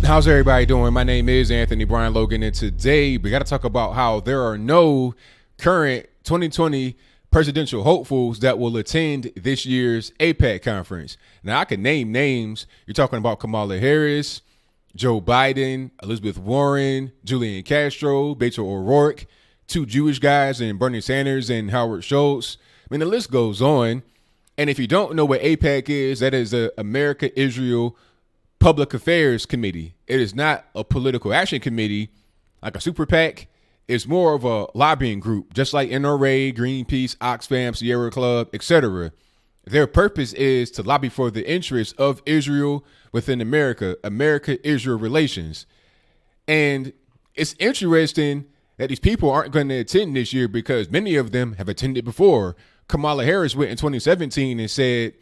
How's everybody doing? My name is Anthony Brian Logan, and today we got to talk about how there are no current 2020 presidential hopefuls that will attend this year's AIPAC conference. Now, I can name names. You're talking about Kamala Harris, Joe Biden, Elizabeth Warren, Julian Castro, Beto O'Rourke, two Jewish guys, and Bernie Sanders and Howard Schultz. I mean, the list goes on. And if you don't know what AIPAC is, that is the America-Israel Public Affairs Committee. It is not a political action committee like a super PAC. It's more of a lobbying group, just like NRA, Greenpeace, Oxfam, Sierra Club, etc. Their purpose is to lobby for the interests of Israel within America-Israel relations. And it's interesting that these people aren't going to attend this year because many of them have attended before. Kamala Harris went in 2017 and said,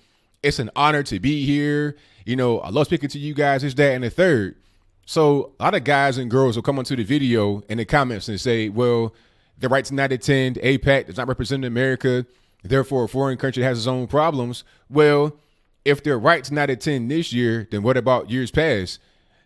it's an honor to be here. You know, I love speaking to you guys, this, that, and the third. So a lot of guys and girls will come onto the video in the comments and say, well, the right to not attend AIPAC does not represent America. Therefore, a foreign country has its own problems. Well, if they're right to not attend this year, then what about years past?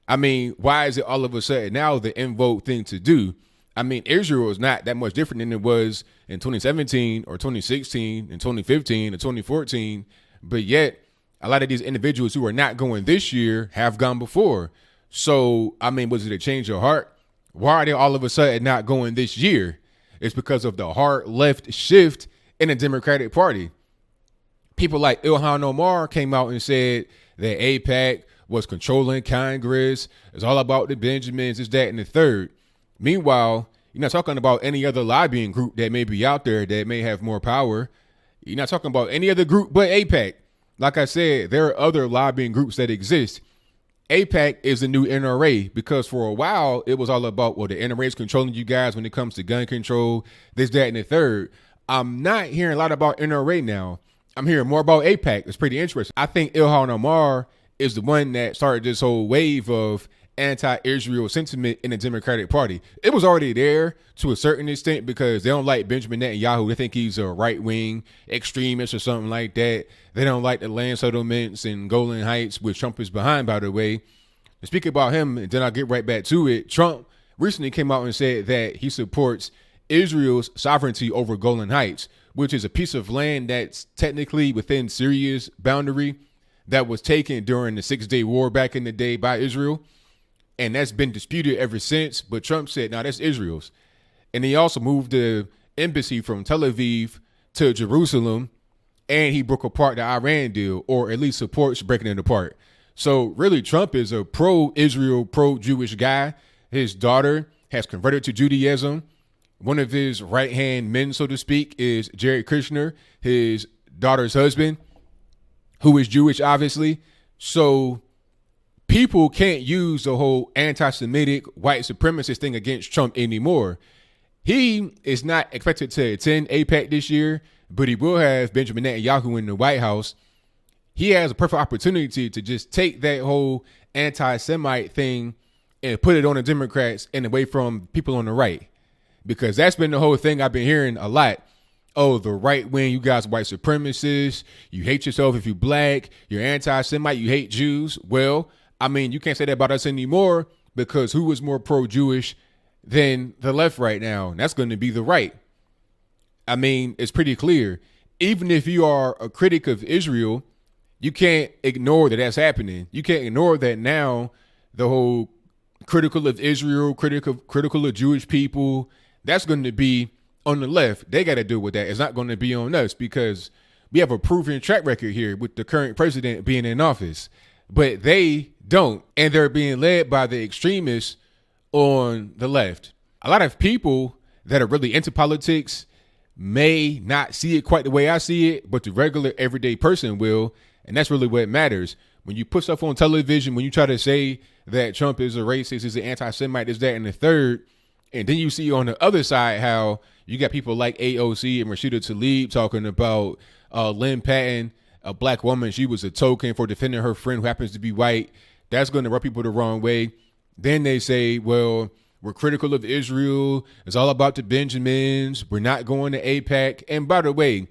I mean, why is it all of a sudden now the in vogue thing to do? I mean, Israel is not that much different than it was in 2017 or 2016 and 2015 and 2014. But yet, a lot of these individuals who are not going this year have gone before. So, I mean, was it a change of heart? Why are they all of a sudden not going this year? It's because of the hard left shift in the Democratic Party. People like Ilhan Omar came out and said that AIPAC was controlling Congress. It's all about the Benjamins, this, that, and the third. Meanwhile, you're not talking about any other lobbying group that may be out there that may have more power. You're not talking about any other group but AIPAC. Like I said, there are other lobbying groups that exist. AIPAC is the new NRA because for a while it was all about, well, the NRA is controlling you guys when it comes to gun control, this, that, and the third. I'm not hearing a lot about NRA now. I'm hearing more about AIPAC. It's pretty interesting. I think Ilhan Omar is the one that started this whole wave of anti-Israel sentiment in the Democratic Party. It was already there to a certain extent because they don't like Benjamin Netanyahu. They think he's a right-wing extremist or something like that. They don't like the land settlements in Golan Heights, which Trump is behind, by the way. To speak about him, and then I'll get right back to it. Trump recently came out and said that he supports Israel's sovereignty over Golan Heights, which is a piece of land that's technically within Syria's boundary that was taken during the 6-Day War back in the day by Israel. And that's been disputed ever since. But Trump said, no, that's Israel's. And he also moved the embassy from Tel Aviv to Jerusalem. And he broke apart the Iran deal, or at least supports breaking it apart. So really, Trump is a pro-Israel, pro-Jewish guy. His daughter has converted to Judaism. One of his right-hand men, so to speak, is Jared Kushner, his daughter's husband, who is Jewish, obviously. So people can't use the whole anti-Semitic white supremacist thing against Trump anymore. He is not expected to attend AIPAC this year, but he will have Benjamin Netanyahu in the White House. He has a perfect opportunity to just take that whole anti-Semite thing and put it on the Democrats and away from people on the right, because that's been the whole thing I've been hearing a lot. Oh, the right wing, you guys white supremacists. You hate yourself if you black. You're anti-Semite. You hate Jews. Well, I mean, you can't say that about us anymore because who is more pro-Jewish than the left right now? And that's going to be the right. I mean, it's pretty clear. Even if you are a critic of Israel, you can't ignore that that's happening. You can't ignore that now the whole critical of Israel, critical of Jewish people, that's going to be on the left. They got to deal with that. It's not going to be on us because we have a proven track record here with the current president being in office. But they don't, and they're being led by the extremists on the left. A lot of people that are really into politics may not see it quite the way I see it, but the regular everyday person will, and that's really what matters. When you put stuff on television, when you try to say that Trump is a racist, is an anti-Semite, is that and the third, and then you see on the other side how you got people like AOC and Rashida Tlaib talking about Lynn Patton, a black woman, she was a token for defending her friend who happens to be white. That's going to rub people the wrong way. Then they say, well, we're critical of Israel. It's all about the Benjamins. We're not going to AIPAC. And by the way,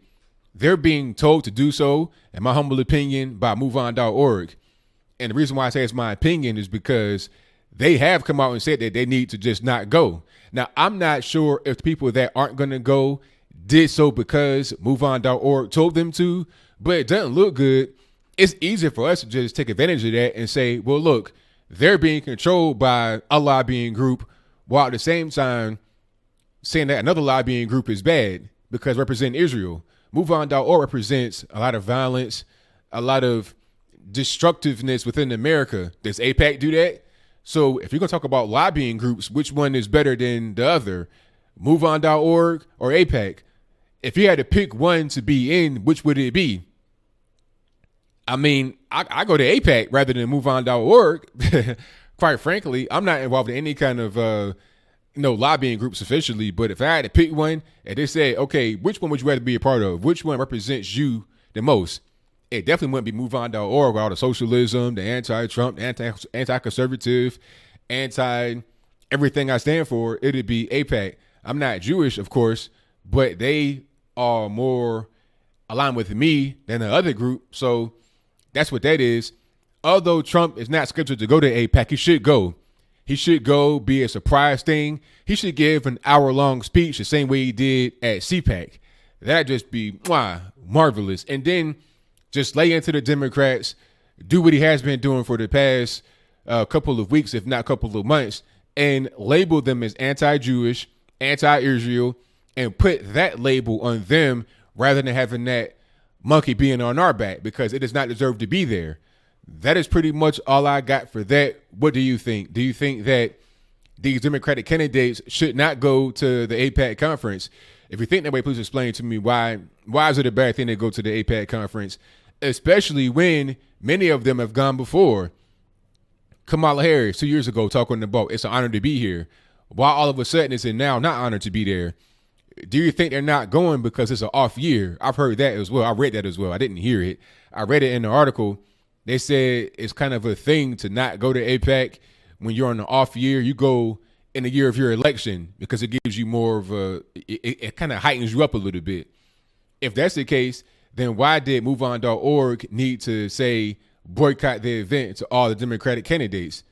they're being told to do so, in my humble opinion, by MoveOn.org. And the reason why I say it's my opinion is because they have come out and said that they need to just not go. Now, I'm not sure if the people that aren't going to go did so because MoveOn.org told them to, but it doesn't look good. It's easier for us to just take advantage of that and say, well, look, they're being controlled by a lobbying group, while at the same time saying that another lobbying group is bad because representing Israel. MoveOn.org represents a lot of violence, a lot of destructiveness within America. Does AIPAC do that? So if you're going to talk about lobbying groups, which one is better than the other? MoveOn.org or AIPAC? If you had to pick one to be in, which would it be? I mean, I go to AIPAC rather than MoveOn.org. Quite frankly, I'm not involved in any kind of lobbying groups officially, but if I had to pick one and they say, okay, which one would you rather be a part of? Which one represents you the most? It definitely wouldn't be MoveOn.org with all the socialism, the anti-Trump, anti-conservative, anti-everything I stand for. It'd be AIPAC. I'm not Jewish, of course, but they are more aligned with me than the other group. So that's what that is. Although Trump is not scheduled to go to AIPAC, he should go. He should go, be a surprise thing. He should give an hour-long speech the same way he did at CPAC. That'd just be marvelous. And then just lay into the Democrats, do what he has been doing for the past couple of weeks, if not couple of months, and label them as anti-Jewish, anti-Israel, and put that label on them rather than having that monkey being on our back, because it does not deserve to be there. That is pretty much all I got for that. What do you think? Do you think that these Democratic candidates should not go to the AIPAC conference? If you think that way, please explain to me why is it a bad thing to go to the AIPAC conference, especially when many of them have gone before. Kamala Harris 2 years ago talking about it's an honor to be here. Why all of a sudden it's now not honored to be there? Do you think they're not going because it's an off year? I've heard that as well. I read that as well. I didn't hear it. I read it in the article. They said it's kind of a thing to not go to AIPAC when you're on an off year. You go in the year of your election because it gives you more of it kind of heightens you up a little bit. If that's the case, then why did MoveOn.org need to say boycott the event to all the Democratic candidates?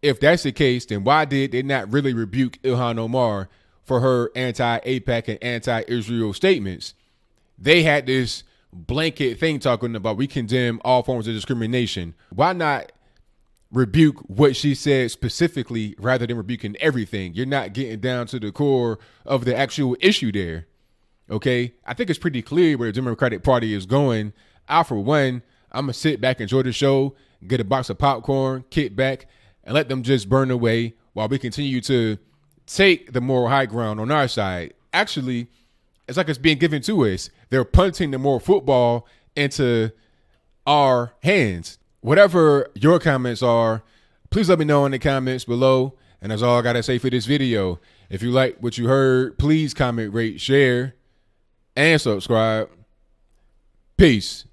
If that's the case, then why did they not really rebuke Ilhan Omar for her anti-AIPAC and anti-Israel statements? They had this blanket thing talking about we condemn all forms of discrimination. Why not rebuke what she said specifically rather than rebuking everything? You're not getting down to the core of the actual issue there. Okay, I think it's pretty clear where the Democratic Party is going. I, for one, I'm going to sit back, enjoy the show, get a box of popcorn, kick back, and let them just burn away while we continue to take the moral high ground on our side. Actually, it's like it's being given to us. They're punting the moral football into our hands. Whatever your comments are, please let me know in the comments below. And that's all I got to say for this video. If you like what you heard, please comment, rate, share, and subscribe. Peace.